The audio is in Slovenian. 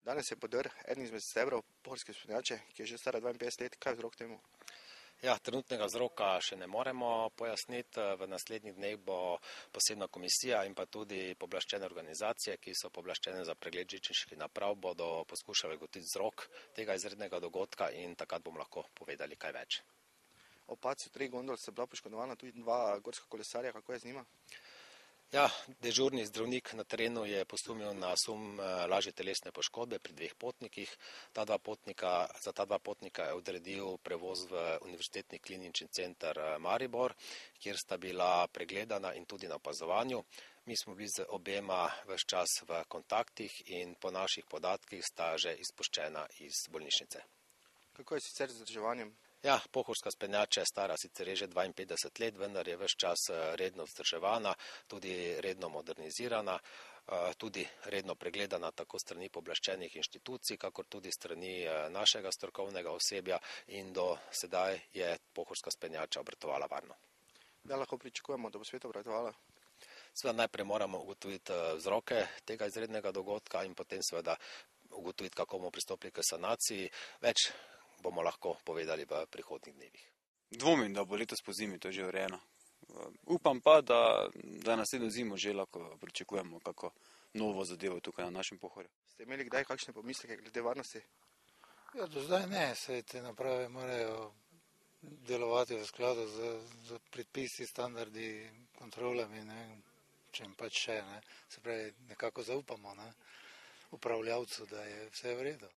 Danes je podrl eden izmed stebrov pohorske vzpenjače, ki je že stara 52 let. Kaj je vzrok temu? Ja, trenutnega vzroka še ne moremo pojasniti. V naslednjih dneh bo posebna komisija in pa tudi pooblaščene organizacije, ki so pooblaščene za pregled žičniških naprav, bodo poskušali ugotoviti vzrok tega izrednega dogodka in takrat bomo lahko povedali kaj več. Ob padcu 3 gondol sta bila poškodovana tudi 2 gorska kolesarja. Kako je z njima? Ja, dežurni zdravnik na terenu je posumil na sum lažje telesne poškodbe pri 2 potnikih. Za ta dva potnika je odredil prevoz v Univerzitetni klinični center Maribor, kjer sta bila pregledana in tudi na opazovanju. Mi smo bili z obema ves čas v kontaktih in po naših podatkih sta že izpuščena iz bolnišnice. Kako je sicer z vzdrževanjem? Ja, pohorska vzpenjača je stara sicer že 52 let, vendar je ves čas redno vzdrževana, tudi redno modernizirana, tudi redno pregledana tako strani pooblaščenih inštitucij, kakor tudi strani našega strokovnega osebja in do sedaj je pohorska vzpenjača obratovala varno. Da lahko pričakujemo, da bo spet obratovala? Seveda najprej moramo ugotoviti vzroke tega izrednega dogodka in potem seveda ugotoviti, kako bomo pristopili k sanaciji. Več bomo lahko povedali v prihodnjih dnevih. Dvomim, da bo letos pozimi to že urejeno. Upam pa, da naslednjo zimo že lahko pričakujemo kako novo zadevo tukaj na našem Pohorju. Ste imeli kdaj kakšne pomisleke glede varnosti? Ja, do zdaj ne, saj te naprave morajo delovati v skladu z predpisi, standardi, kontrolami, ne, čem pač še, ne. Se pravi, nekako zaupamo, ne, upravljavcu, da je vse v redu.